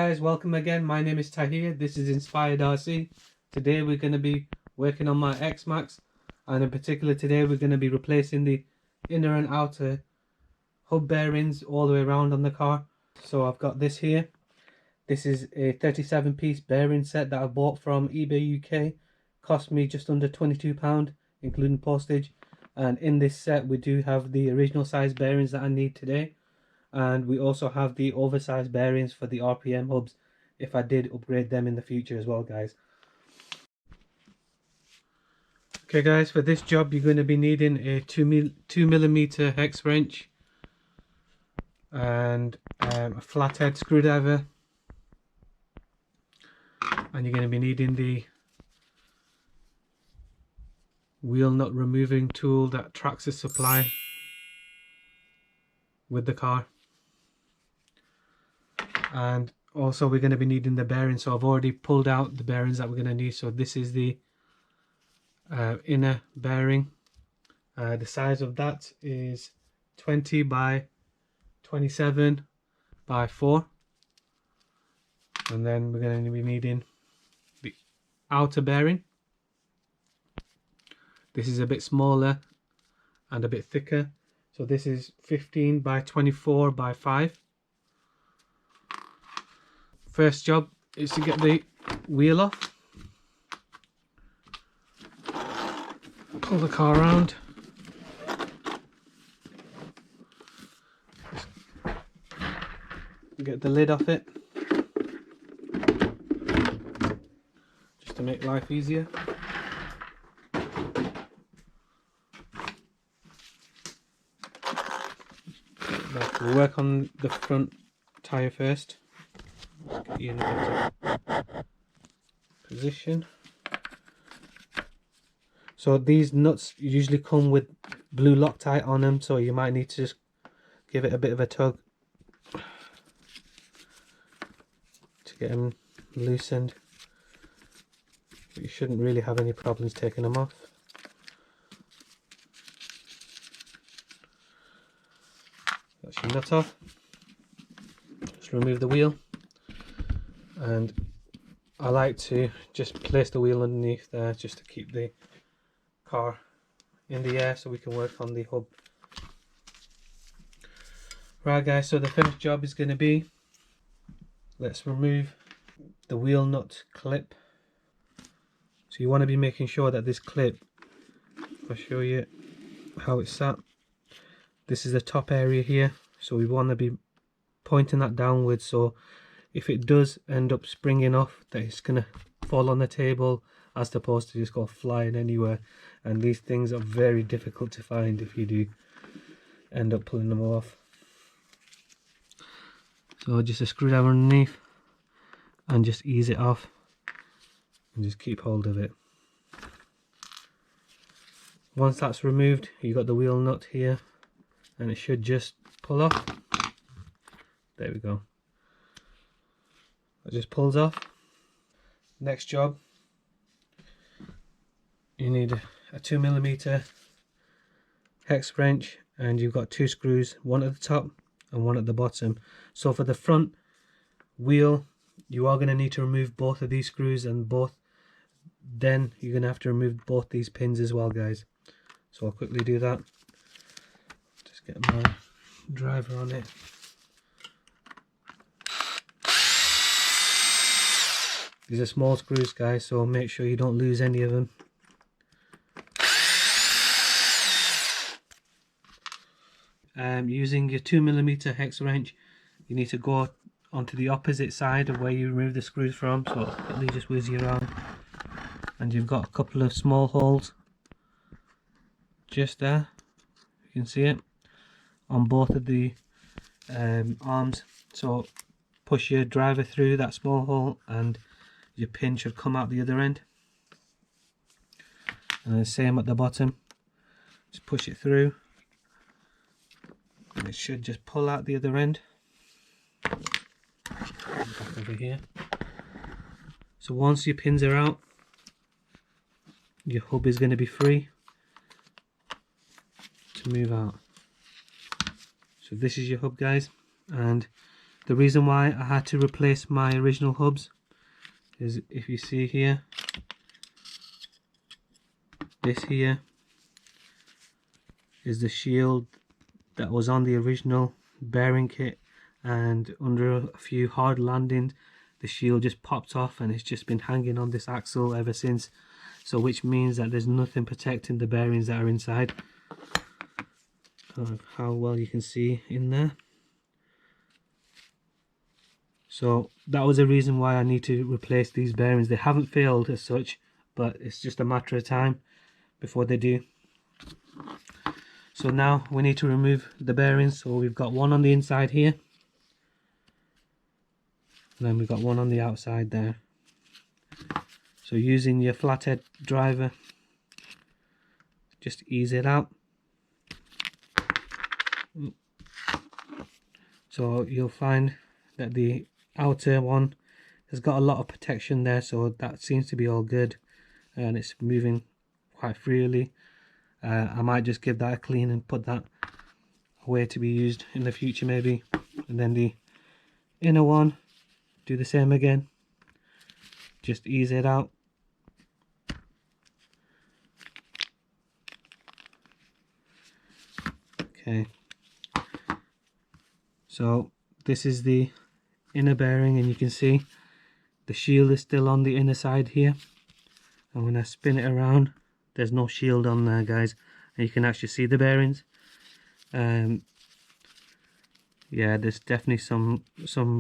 guys, welcome again. My name is Tahir. This is Inspired RC. Today we're going to be working on my X-MAXX, and in particular today we're going to be replacing the inner and outer hub bearings all the way around on the car. So I've got this here. This is a 37-piece bearing set that I bought from eBay UK. Cost me just under £22 including postage, and in this set we do have the original size bearings that I need today. And we also have the oversized bearings for the RPM hubs if I did upgrade them in the future as well, guys. Okay guys, for this job you're going to be needing a 2mm hex wrench and a flathead screwdriver, and you're going to be needing the wheel nut removing tool that Traxxas supply with the car. And also we're going to be needing the bearings, so I've already pulled out the bearings that we're going to need. So this is the inner bearing. The size of that is 20 by 27 by 4, and then we're going to be needing the outer bearing. This is a bit smaller and a bit thicker, so this is 15 by 24 by 5. First job is to get the wheel off. Pull the car around. Get the lid off it, just to make life easier. We'll work on the front tyre first. Get you in a better position. So these nuts usually come with blue Loctite on them, so you might need to just give it a bit of a tug to get them loosened. But you shouldn't really have any problems taking them off. That's your nut off. Just remove the wheel, and I like to just place the wheel underneath there just to keep the car in the air so we can work on the hub. Right guys, so the first job is going to be, let's remove the wheel nut clip. So you want to be making sure that this clip, I'll show you how it's sat. This is the top area here, so we want to be pointing that downwards, so if it does end up springing off, that it's going to fall on the table as opposed to just go flying anywhere. And these things are very difficult to find if you do end up pulling them off. So just a screwdriver underneath and just ease it off and just keep hold of it. Once that's removed, you've got the wheel nut here and it should just pull off. There we go. It just pulls off. Next job, you need a 2mm hex wrench, and you've got 2 screws, one at the top and one at the bottom. So for the front wheel you are going to need to remove both of these screws, and then you're going to have to remove both these pins as well, guys. So I'll quickly do that. Just get my driver on it. These are small screws, guys, so make sure you don't lose any of them. Using your 2mm hex wrench, you need to go onto the opposite side of where you remove the screws from, so quickly just whiz you around, and you've got a couple of small holes just there, you can see it, on both of the arms. So push your driver through that small hole and your pin should come out the other end, and the same at the bottom. Just push it through and it should just pull out the other end. Back over here. So once your pins are out, your hub is going to be free to move out. So this is your hub, guys, and the reason why I had to replace my original hubs is, if you see here, this here is the shield that was on the original bearing kit, and under a few hard landings the shield just popped off and it's just been hanging on this axle ever since. So which means that there's nothing protecting the bearings that are inside. How well you can see in there. So that was a reason why I need to replace these bearings. They haven't failed as such, but it's just a matter of time before they do. So now we need to remove the bearings. So we've got one on the inside here, and then we've got one on the outside there. So using your flathead driver, just ease it out. So you'll find that the outer one has got a lot of protection there, so that seems to be all good, and it's moving quite freely. I might just give that a clean and put that away to be used in the future maybe. And then the inner one, do the same again, just ease it out. Okay, so this is the inner bearing, and you can see the shield is still on the inner side here, and when I spin it around there's no shield on there, guys, and you can actually see the bearings. Yeah, there's definitely some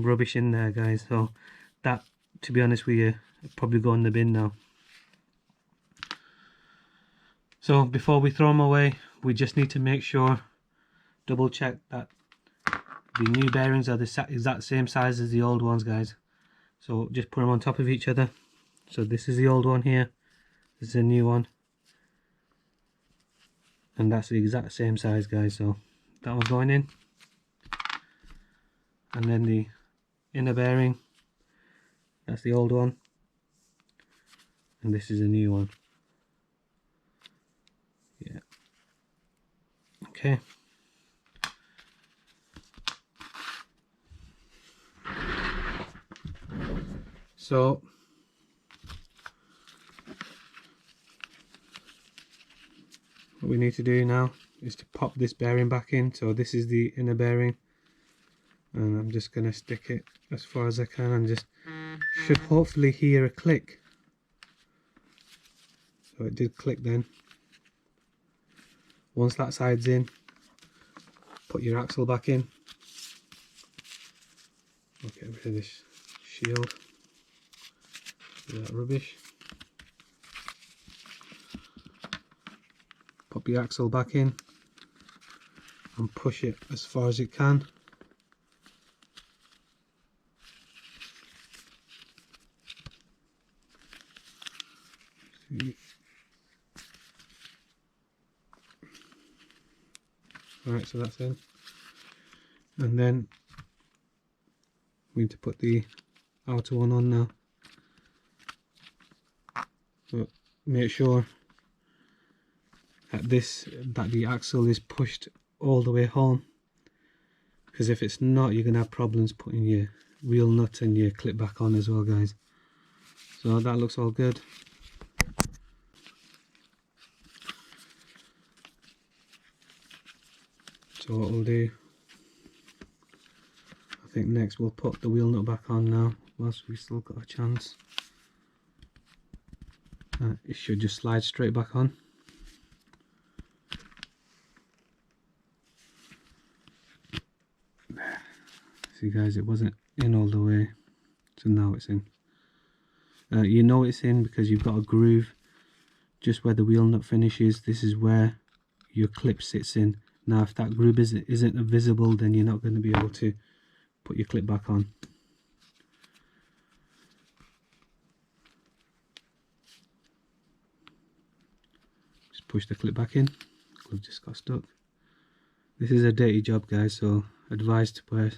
rubbish in there, guys, so that, to be honest with you, probably go in the bin now. So before we throw them away, we just need to make sure, double check that the new bearings are the exact same size as the old ones, guys. So just put them on top of each other. So this is the old one here, this is the new one, and that's the exact same size, guys. So that one's going in, and then the inner bearing, that's the old one, and this is a new one. Yeah, okay. So what we need to do now is to pop this bearing back in. So this is the inner bearing, and I'm just going to stick it as far as I can, and just should hopefully hear a click. So it did click then. Once that side's in, put your axle back in. I'll get rid of this shield, that rubbish. Pop your axle back in and push it as far as it can. Alright, so that's in. And then we need to put the outer one on now. But make sure that the axle is pushed all the way home, because if it's not, you're going to have problems putting your wheel nut and your clip back on as well, guys. So that looks all good. So what we'll do, I think next we'll put the wheel nut back on now, whilst we still got a chance. It should just slide straight back on. See guys, it wasn't in all the way, so now it's in. You know it's in because you've got a groove just where the wheel nut finishes. This is where your clip sits in. Now if that groove isn't visible, then you're not going to be able to put your clip back on. Just push the clip back in. Glove just got stuck. This is a dirty job, guys, so advised to wear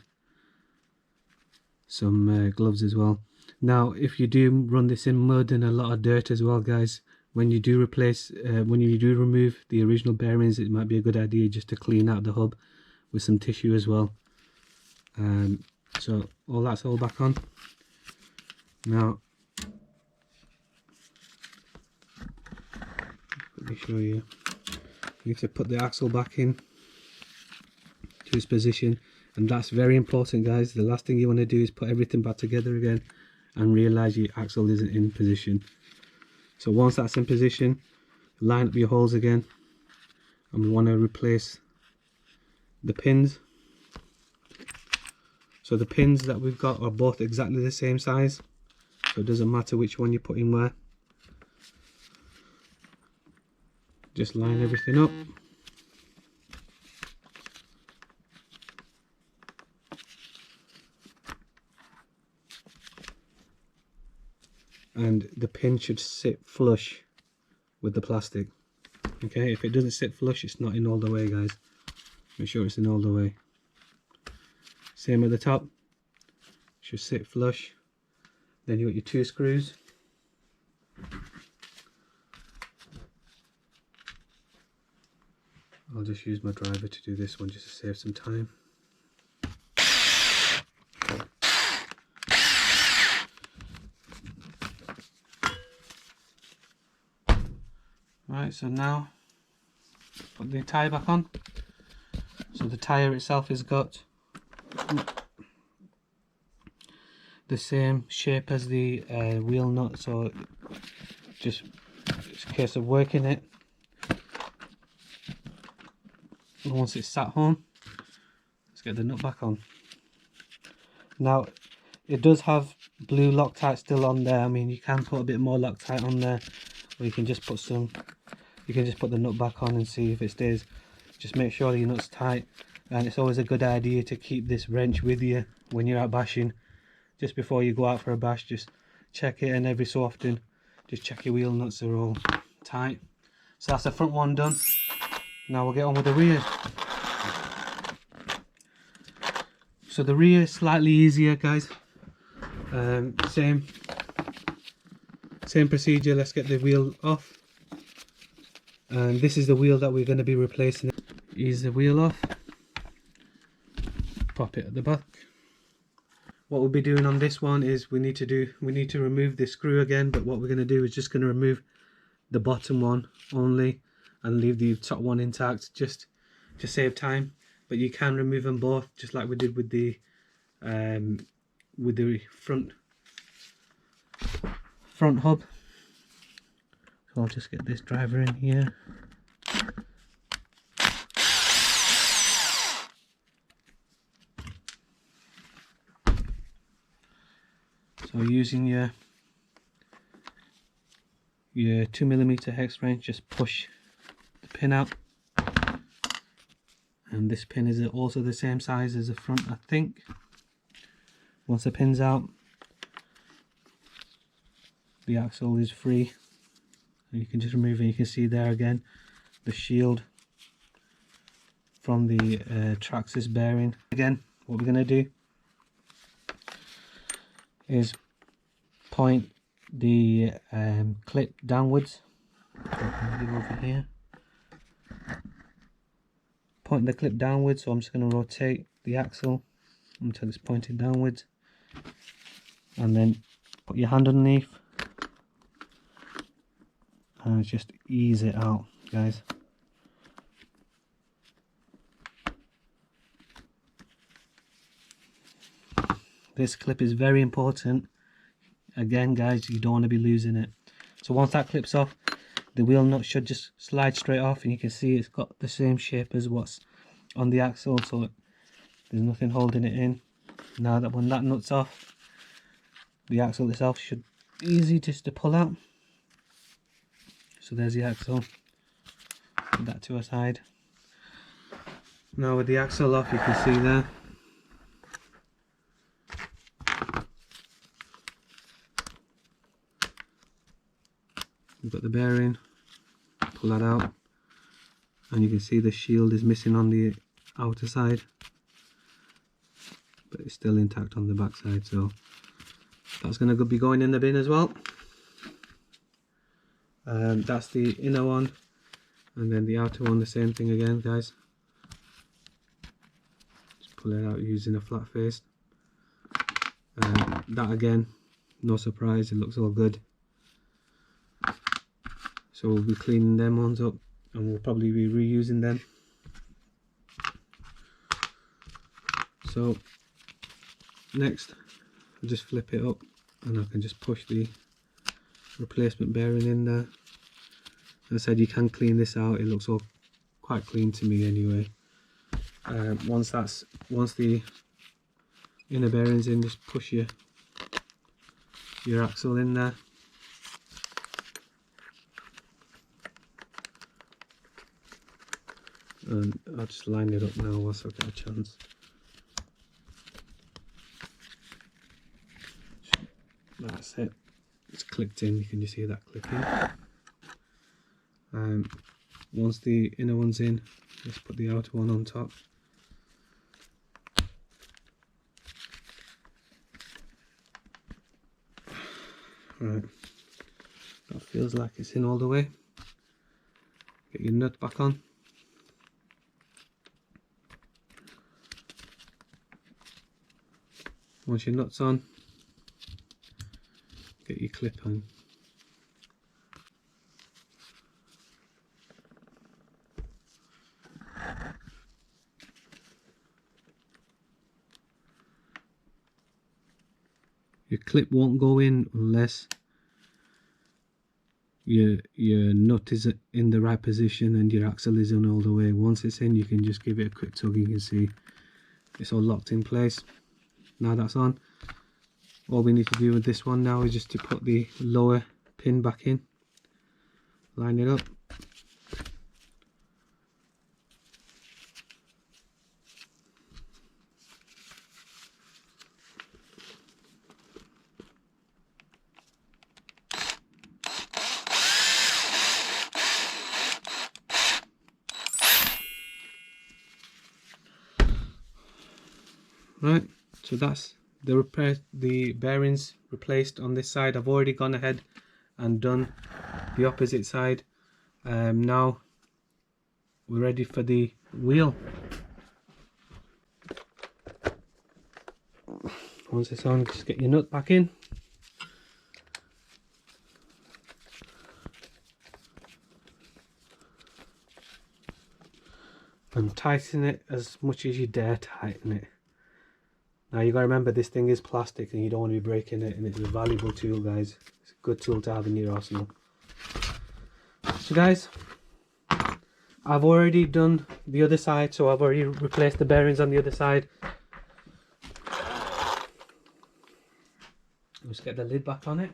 some gloves as well. Now if you do run this in mud and a lot of dirt as well, guys, when you do remove the original bearings, it might be a good idea just to clean out the hub with some tissue as well. So all that's all back on. Now let me show you. You have to put the axle back in to its position, and that's very important, guys. The last thing you want to do is put everything back together again and realize your axle isn't in position. So once that's in position, line up your holes again, and we want to replace the pins. So the pins that we've got are both exactly the same size, so it doesn't matter which one you put in where. Just line everything up. And the pin should sit flush with the plastic. Okay, if it doesn't sit flush, it's not in all the way, guys. Make sure it's in all the way. Same at the top, should sit flush. Then you got your 2 screws. I'll just use my driver to do this one just to save some time. Right, so now put the tyre back on. So the tyre itself has got the same shape as the wheel nut, so just it's a case of working it. And once it's sat home, let's get the nut back on. Now it does have blue Loctite still on there. I mean, you can put a bit more Loctite on there, or you can just put some. You can just put the nut back on and see if it stays. Just make sure your nut's tight, and it's always a good idea to keep this wrench with you when you're out bashing. Just before you go out for a bash, just check it, and every so often just check your wheel nuts are all tight. So that's the front one done. Now we'll get on with the rear. So the rear is slightly easier, guys. Same procedure. Let's get the wheel off. And this is the wheel that we're going to be replacing. Ease the wheel off. Pop it at the back. What we'll be doing on this one is we need to remove this screw again, but what we're going to do is just going to remove the bottom one only and leave the top one intact, just to save time. But you can remove them both, just like we did with the front hub. So I'll just get this driver in here. So using your 2mm hex wrench, just push the pin out. And this pin is also the same size as the front, I think. Once the pin's out, the axle is free. And you can just remove it. You can see there again the shield from the Traxxas bearing. Again, what we're going to do is point the clip downwards. Over here. Point the clip downwards, so I'm just going to rotate the axle until it's pointed downwards, and then put your hand underneath and just ease it out, guys. This clip is very important. Again, guys, you don't want to be losing it. So once that clips off, the wheel nut should just slide straight off, and you can see it's got the same shape as what's on the axle, so there's nothing holding it in. Now that when that nut's off, the axle itself should be easy just to pull out. So there's the axle. Put that to a side. Now with the axle off, you can see there we've got the bearing. Pull that out, and you can see the shield is missing on the outer side, but it's still intact on the back side, so that's going to be going in the bin as well. That's the inner one, and then the outer one the same thing again, guys. Just pull it out using a flat face. that again, no surprise, it looks all good. So we'll be cleaning them ones up and we'll probably be reusing them. So next I'll just flip it up and I can just push the replacement bearing in there. As I said, you can clean this out, it looks all quite clean to me anyway. Once the inner bearing's in, just push your axle in there. And I'll just line it up now whilst I get a chance. That's it. It's clicked in. You can just hear that clicking. Once the inner one's in, let's put the outer one on top. Right. That feels like it's in all the way. Get your nut back on. Once your nut's on, get your clip on. Your clip won't go in unless your nut is in the right position and your axle is in all the way. Once it's in, you can just give it a quick tug. You can see it's all locked in place. Now that's on, all we need to do with this one now is just to put the lower pin back in, line it up, right. So that's the bearings replaced on this side. I've already gone ahead and done the opposite side. Now we're ready for the wheel. Once it's on, just get your nut back in. And tighten it as much as you dare tighten it. Now you gotta remember, this thing is plastic and you don't want to be breaking it, and it's a valuable tool, guys. It's a good tool to have in your arsenal. So guys, I've already done the other side, so I've already replaced the bearings on the other side. Let's get the lid back on it.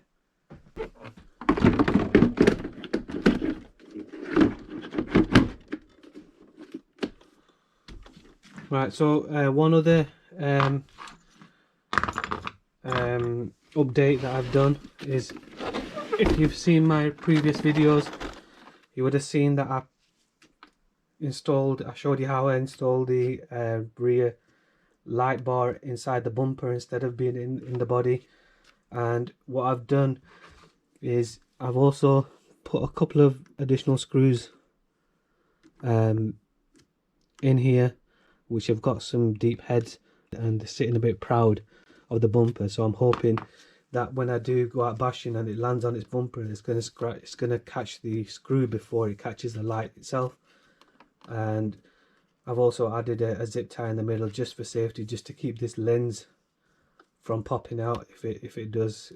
Right, so one other update that I've done is, if you've seen my previous videos, you would have seen that I showed you how I installed the rear light bar inside the bumper instead of being in the body. And what I've done is I've also put a couple of additional screws in here, which have got some deep heads, and they're sitting a bit proud of the bumper. So I'm hoping that when I do go out bashing and it lands on its bumper, it's going to catch the screw before it catches the light itself. And I've also added a zip tie in the middle just for safety, just to keep this lens from popping out if it does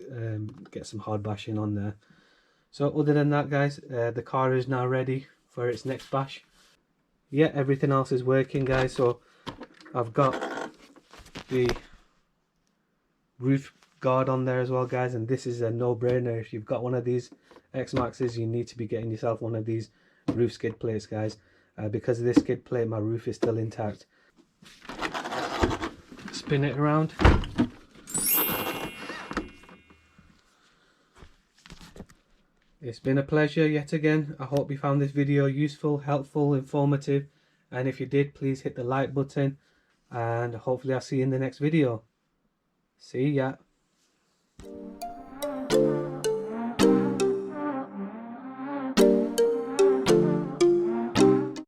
get some hard bashing on there. So other than that, guys, the car is now ready for its next bash. Yeah, everything else is working, guys. So I've got the roof guard on there as well, guys, and this is a no-brainer. If you've got one of these X-MAXXs, you need to be getting yourself one of these roof skid plates, guys. Because of this skid plate, my roof is still intact. Spin it around. It's been a pleasure yet again. I hope you found this video useful, helpful, informative, and if you did, please hit the like button, and hopefully I'll see you in the next video. See ya.